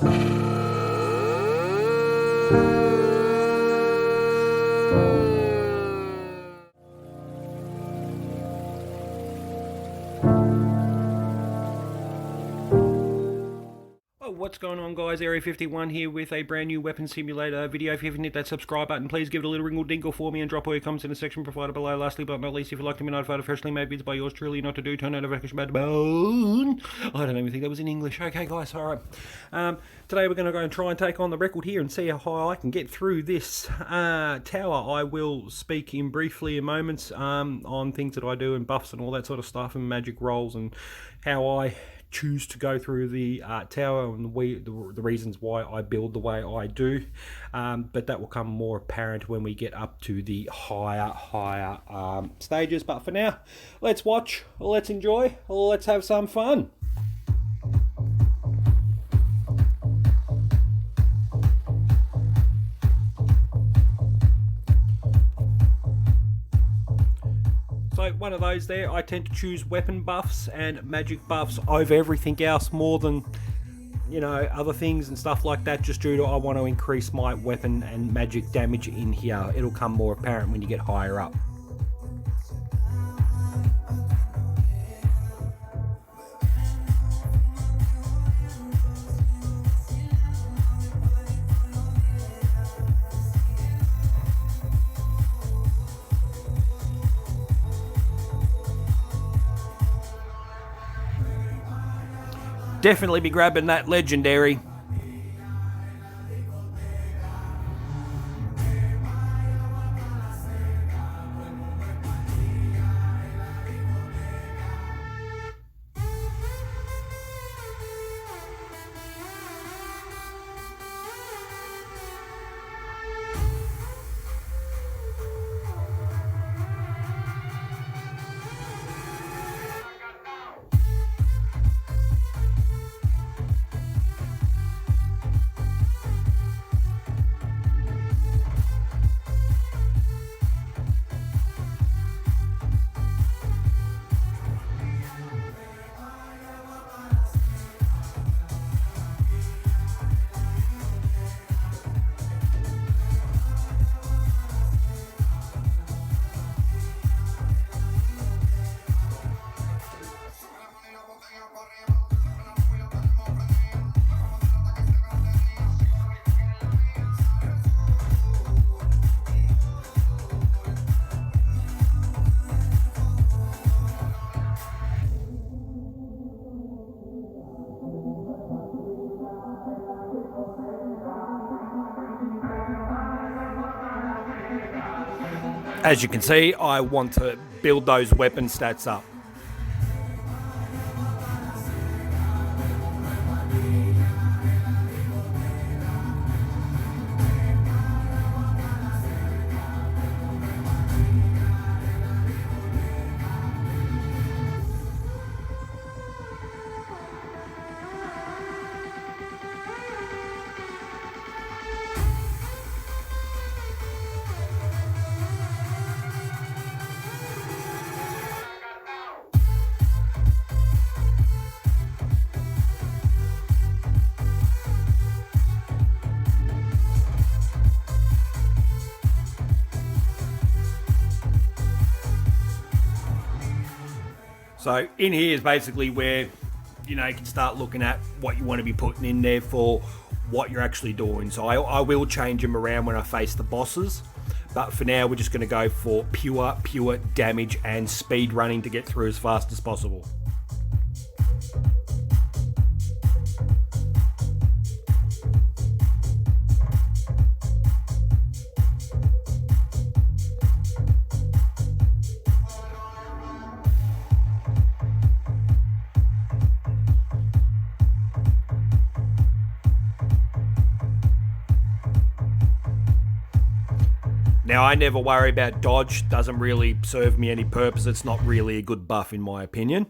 What's going on, guys? Area 51 here with a brand new weapon simulator video. If you haven't hit that subscribe button, please give it a little ringle dingle for me and drop all your comments in the section provided below. Lastly but not least, if you'd like to be notified of freshly made videos by yours truly, not to do, turn notification button. I don't even think that was in English. Okay, guys, alright. Today we're going to go and try and take on the record here and see how high I can get through this tower. I will speak in briefly in moments on things that I do and buffs and all that sort of stuff and magic rolls and how I choose to go through the tower and the reasons why I build the way I do, but that will come more apparent when we get up to the higher stages. But for now, let's watch, let's enjoy, let's have some fun. So one of those there, I tend to choose weapon buffs and magic buffs over everything else more than, you know, other things and stuff like that, just due to I want to increase my weapon and magic damage in here. It'll come more apparent when you get higher up. Definitely be grabbing that legendary. As you can see, I want to build those weapon stats up. So in here is basically where, you know, you can start looking at what you want to be putting in there for what you're actually doing. So I will change them around when I face the bosses, but for now we're just going to go for pure damage and speed running to get through as fast as possible. Now, I never worry about dodge, doesn't really serve me any purpose, it's not really a good buff in my opinion.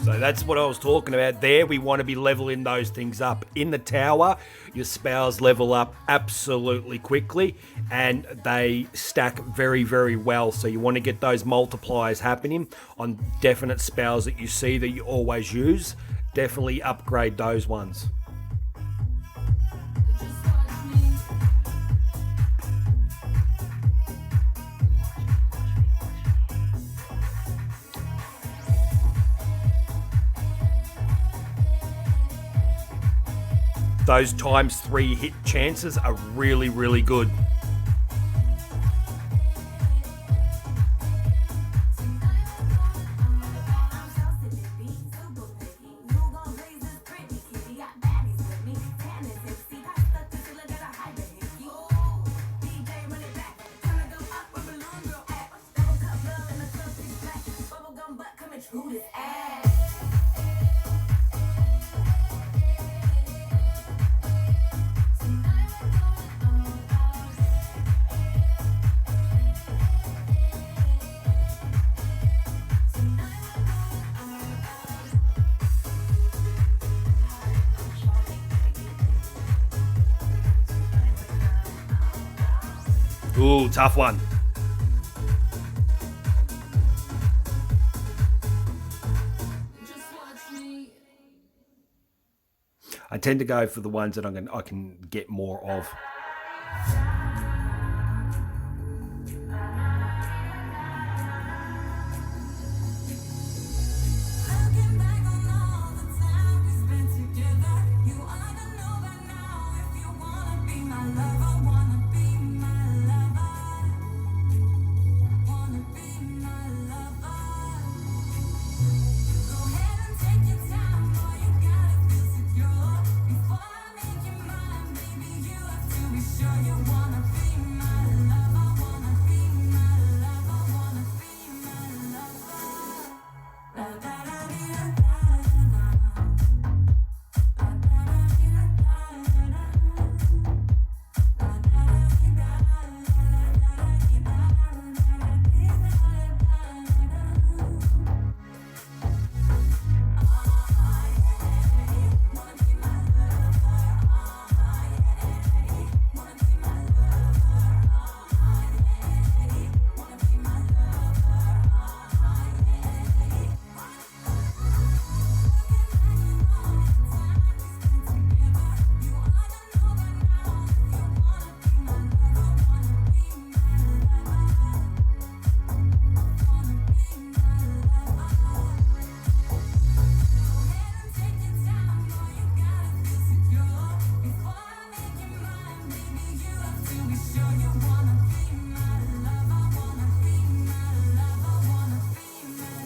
So that's what I was talking about there. We want to be leveling those things up. In the tower, your spells level up absolutely quickly and they stack very, very well. So you want to get those multipliers happening on definite spells that you see that you always use. Definitely upgrade those ones. Those ×3 hit chances are really, really good. Ooh, tough one. I tend to go for the ones that I can get more of.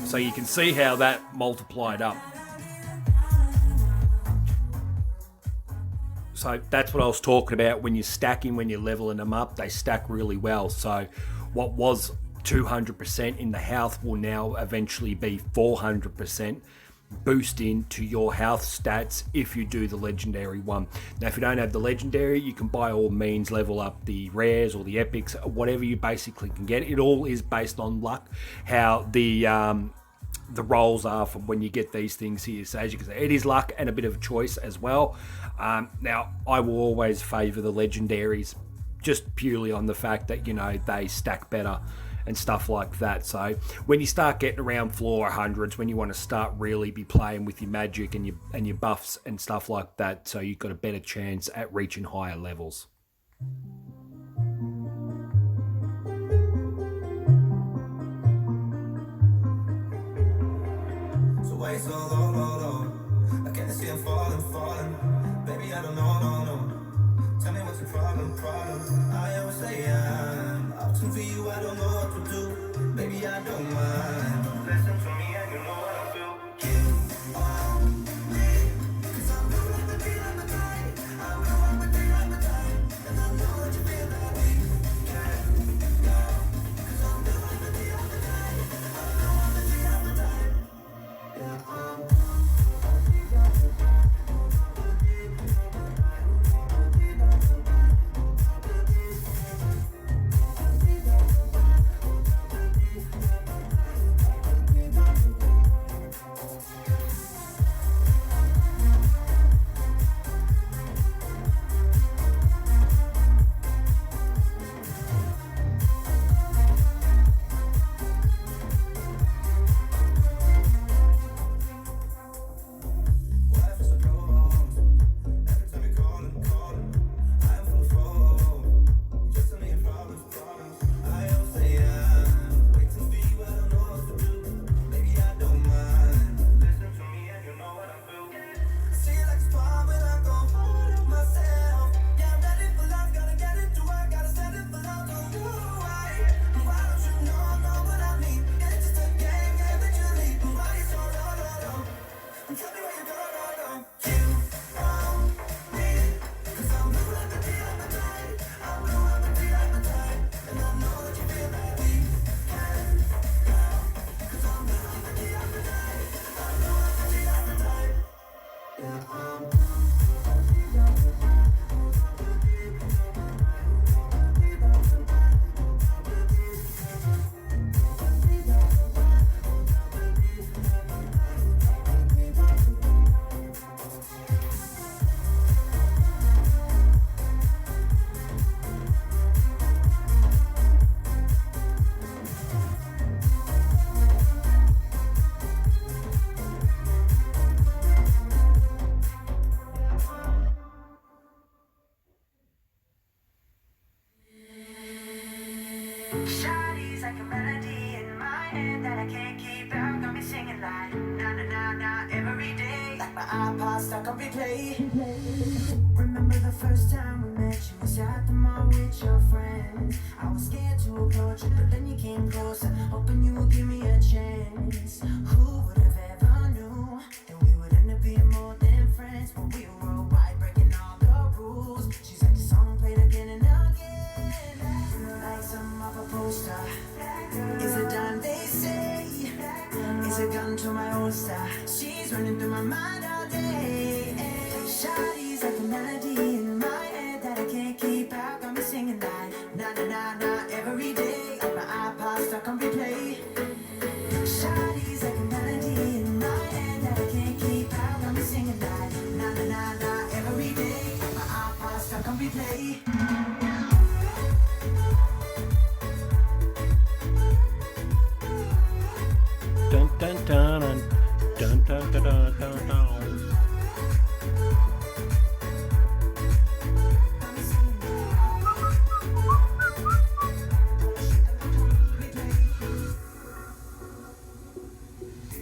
So you can see how that multiplied up. So that's what I was talking about. When you're stacking, when you're leveling them up, they stack really well. So what was 200% in the health will now eventually be 400% boost into your health stats if you do the legendary one. Now, if you don't have the legendary, you can by all means level up the rares or the epics, whatever you basically can get. It all is based on luck, how the rolls are from when you get these things here. So as you can see, it is luck and a bit of a choice as well. Now, I will always favour the legendaries just purely on the fact that, you know, they stack better and stuff like that. So when you start getting around floor 100s, when you want to start really be playing with your magic and your buffs and stuff like that, so you've got a better chance at reaching higher levels. So why so low, low, low? I can't see it falling. Baby, I don't know, no, no. Tell me what's the problem. I always say I'm option for you, I don't know what to do. baby, I don't mind. Listen to me and you know what I feel. Life is a close. Every time you calling, I am full of flow. Just a million problems. I always say I'm way too speed, but I don't know what to do. Baby, I don't mind. Listen to me and you know what I feel. See it like a spot, but I go hold it myself. Yeah, I'm ready for love, gotta get it to work, gotta set it for love. Don't do right. Why don't you know what I mean? It's just a game eventually. Why you so low? Tell me where you go. You want me? 'Cause I'm blue like the beat of my time. I'm blue like the beat of my time. And I know that you feel that we can go. 'Cause I'm blue like the beat of my time. I'm blue like the beat of my time. Yeah, Shawty's like a melody in my head that I can't keep out. Got me singing like na na na na every day. Like my iPod stuck on replay. Remember the first time we met? You was at the mall with your friends. I was scared to approach you, but then you came closer, hoping you would give me a chance. Who would have ever knew that we would end up being more than friends? But we were wide, breaking all the rules. She's like the song played again and again, like some of a poster. Is it done? They say. Is a gun to my holster. She's running through my mind all day. Shawty's like a melody in my head that I can't keep out. Got me singing like na na na na every day. Like my iPod stuck on replay. Shawty's like a melody in my head that I can't keep out. Got me singing like na na na na every day. Like my iPod stuck on replay. Dun dun dun dun dun dun dun dun dun.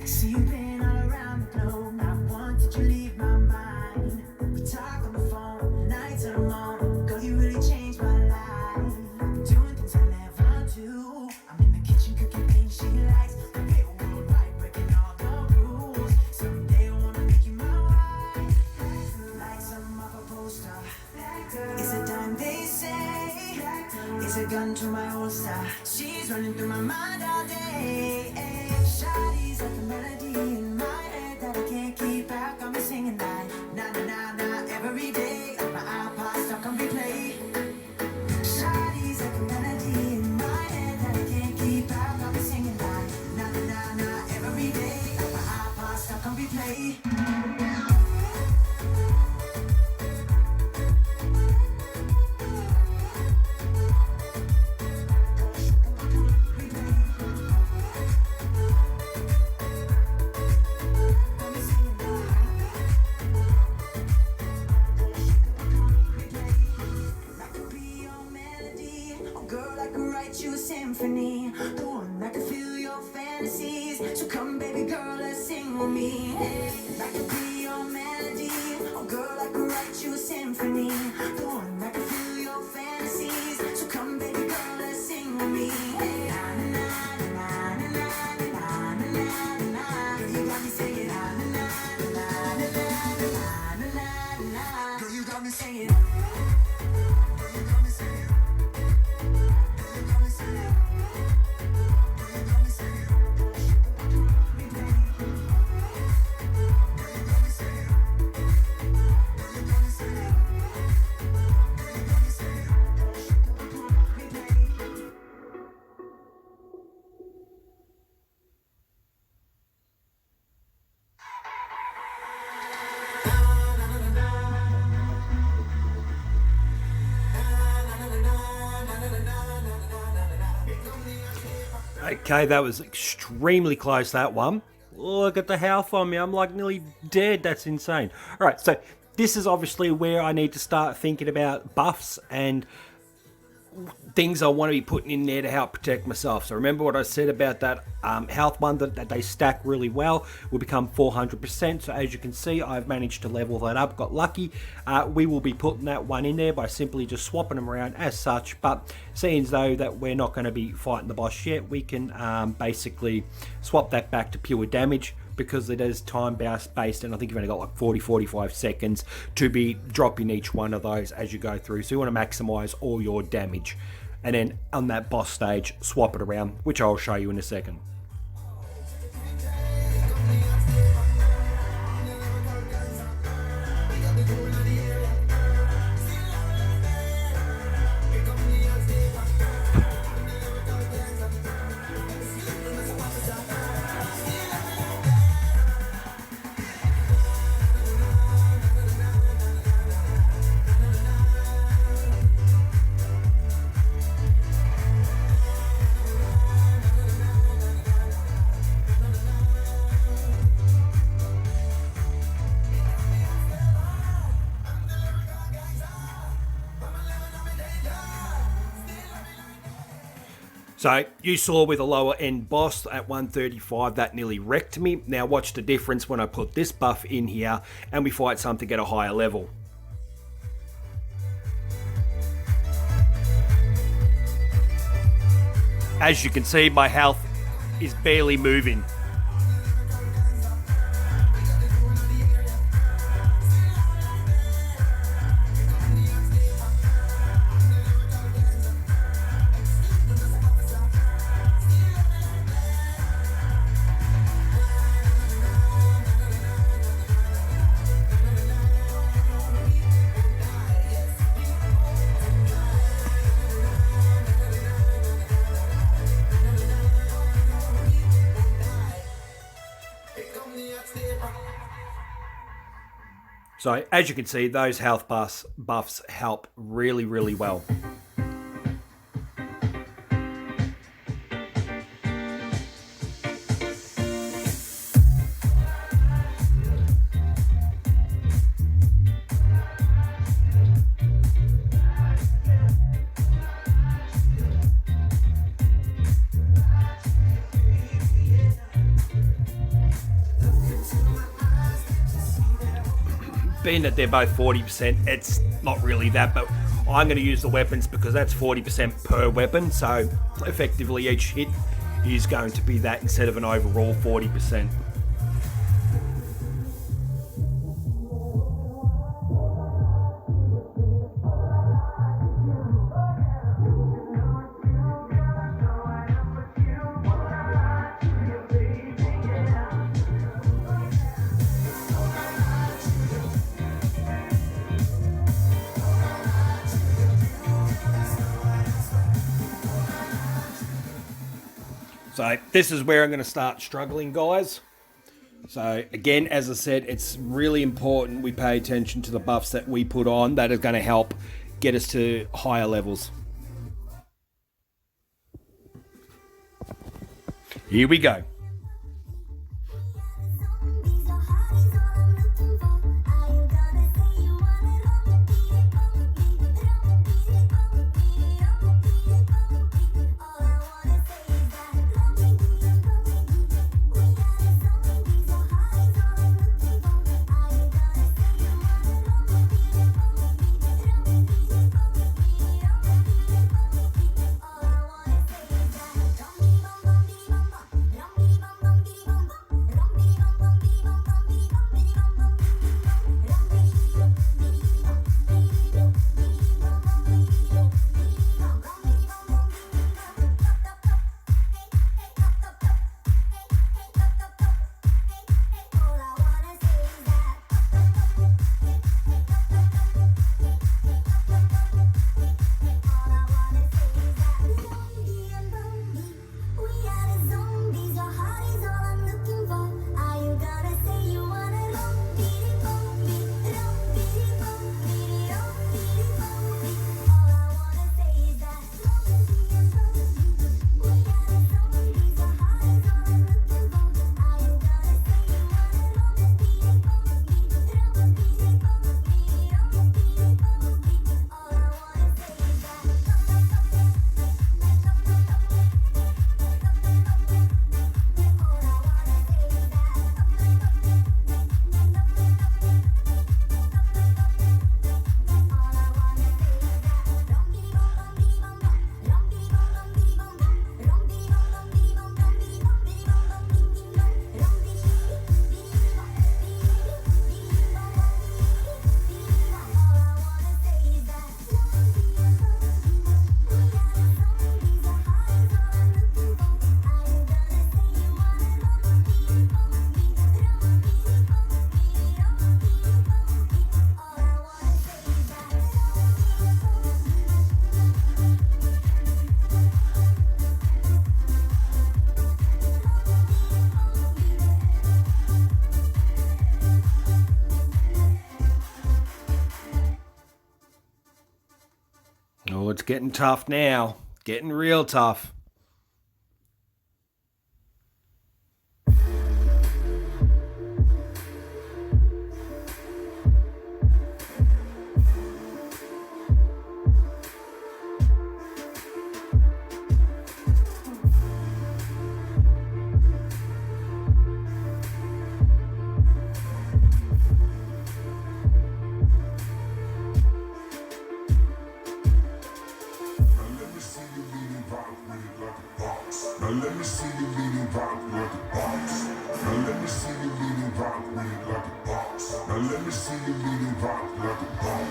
See you been all around the globe. Not once did you leave my mind. We talk on the phone, nights are long. Girl, you really changed my life. Doing things I never do. I'm in the kitchen cooking things she likes. We get worldwide, breaking all the rules. Someday I wanna make you my wife. Like some of a poster. Is it done? They say. Is a gun to my holster. She's running through my mind all day. Shawty's like a melody in my head that I can't keep out. Got me singing like na na na na every day. Like my iPod stuck on replay. Shawty's like a melody in my head that I can't keep out. Got me singing like na na na na every day. Like my iPod stuck on replay. Symphony, the one that can fill your fantasies. So come, baby girl, let's sing with me. Hey, that could be your melody. Oh, girl, I could write you a symphony, the one that can fill your fantasies. So come, baby girl, let's sing with me. Hey, na na na na Okay, that was extremely close, that one. Look at the health on me. I'm like nearly dead. That's insane. All right, so this is obviously where I need to start thinking about buffs and things I want to be putting in there to help protect myself. So remember what I said about that health one, that they stack really well, will become 400%. So as you can see, I've managed to level that up, got lucky. We will be putting that one in there by simply just swapping them around as such, but seeing as though that we're not going to be fighting the boss yet, we can basically swap that back to pure damage, because it is time based, and I think you've only got like 40-45 seconds to be dropping each one of those as you go through. So you want to maximize all your damage, and then on that boss stage swap it around, which I'll show you in a second. So you saw with a lower end boss at 135, that nearly wrecked me. Now watch the difference when I put this buff in here and we fight something at a higher level. As you can see, my health is barely moving. So as you can see, those health buffs help really, really well. Being that they're both 40%, it's not really that, but I'm going to use the weapons because that's 40% per weapon, so effectively each hit is going to be that instead of an overall 40%. So this is where I'm going to start struggling, guys. So again, as I said, it's really important we pay attention to the buffs that we put on that are going to help get us to higher levels. Here we go. getting tough now. Getting real tough. Now let me see you lean and rock like a box. Now let me see you lean and rock with it like a box. Now let me see you lean and rock like a box.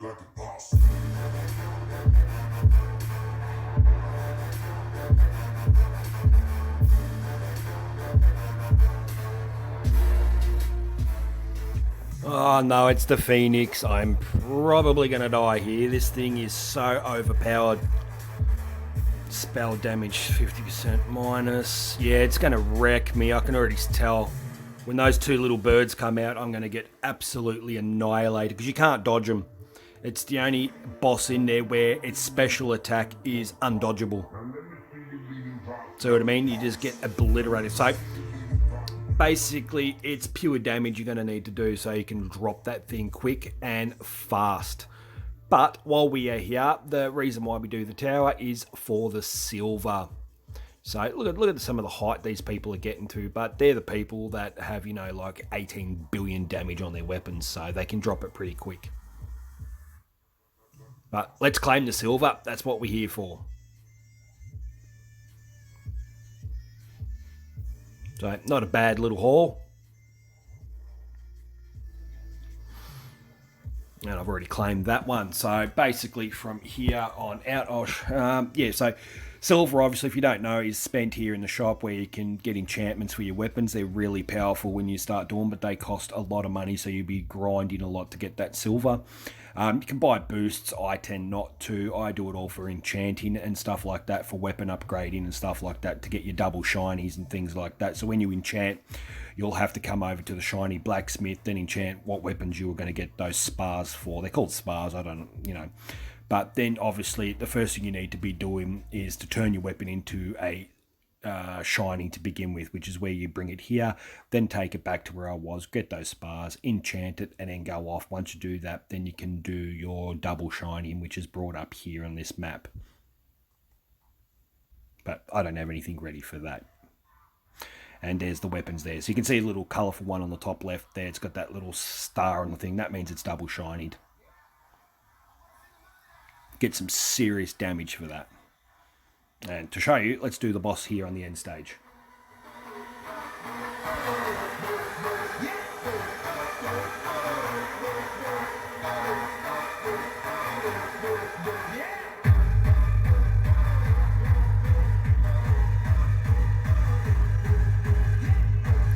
Like a boss. Oh no, it's the Phoenix. I'm probably going to die here. This thing is so overpowered. Spell damage 50% minus. Yeah, it's going to wreck me. I can already tell. When those two little birds come out, I'm going to get absolutely annihilated because you can't dodge them. It's the only boss in there where its special attack is undodgeable. See what I mean? You just get obliterated. So basically, it's pure damage you're going to need to do so you can drop that thing quick and fast. But while we are here, the reason why we do the tower is for the silver. So look at some of the height these people are getting to, but they're the people that have, you know, like 18 billion damage on their weapons, so they can drop it pretty quick. But let's claim the silver. That's what we're here for. So, not a bad little haul. And I've already claimed that one. So, basically, from here on out, so silver, obviously, if you don't know, is spent here in the shop where you can get enchantments for your weapons. They're really powerful when you start doing, but they cost a lot of money, so you'll be grinding a lot to get that silver. You can buy boosts. I tend not to. I do it all for enchanting and stuff like that, for weapon upgrading and stuff like that, to get your double shinies and things like that. So when you enchant, you'll have to come over to the shiny blacksmith, then enchant what weapons you are going to get those spars for. They're called spars, I don't, you know. But then obviously the first thing you need to be doing is to turn your weapon into a shiny to begin with, which is where you bring it here, then take it back to where I was, get those spars, enchant it, and then go off. Once you do that, then you can do your double shiny, which is brought up here on this map. But I don't have anything ready for that. And there's the weapons there. So you can see a little colourful one on the top left there. It's got that little star on the thing. That means it's double shinied. Get some serious damage for that. And to show you, let's do the boss here on the end stage.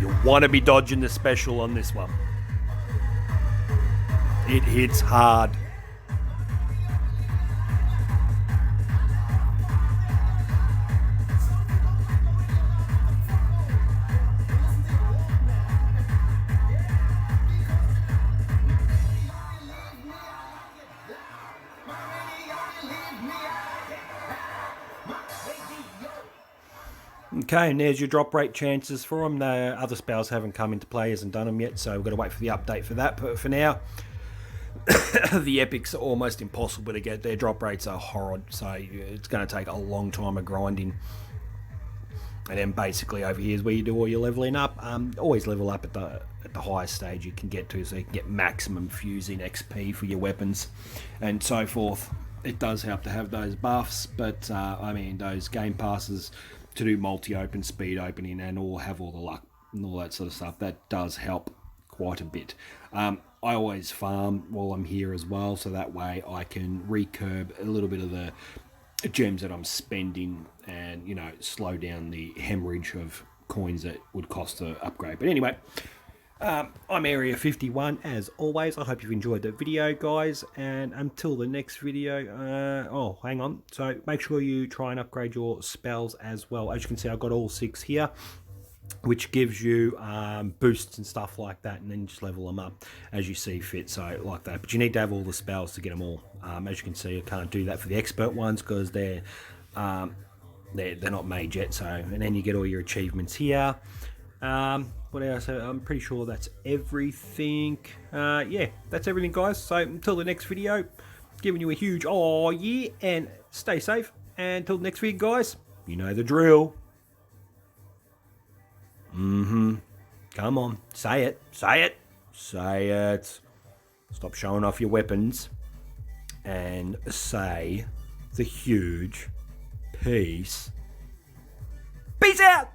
You want to be dodging the special on this one. It hits hard. Okay, and there's your drop rate chances for them. The other spells haven't come into play, hasn't done them yet, so we've got to wait for the update for that. But for now, the epics are almost impossible to get. Their drop rates are horrid, so it's going to take a long time of grinding. And then basically over here is where you do all your leveling up. Always level up at the highest stage you can get to, so you can get maximum fusing XP for your weapons and so forth. It does help to have those buffs, but I mean, those game passes to do multi-open, speed opening, and all have all the luck and all that sort of stuff, that does help quite a bit. I always farm while I'm here as well, so that way I can recurb a little bit of the gems that I'm spending and, you know, slow down the hemorrhage of coins that would cost to upgrade. But anyway, I'm Area 51 as always. I hope you've enjoyed the video, guys, and until the next video, oh, hang on. So make sure you try and upgrade your spells as well. As you can see, I've got all 6 here, which gives you boosts and stuff like that, and then just level them up as you see fit, so like that. But you need to have all the spells to get them all. As you can see, I can't do that for the expert ones because they're not made yet. So, and then you get all your achievements here. What else? I'm pretty sure that's everything. Yeah, that's everything, guys. So until the next video, giving you a huge oh yeah, and stay safe. And until the next video, guys, you know the drill. Come on, say it, say it, say it. Stop showing off your weapons and say the huge peace. Peace out!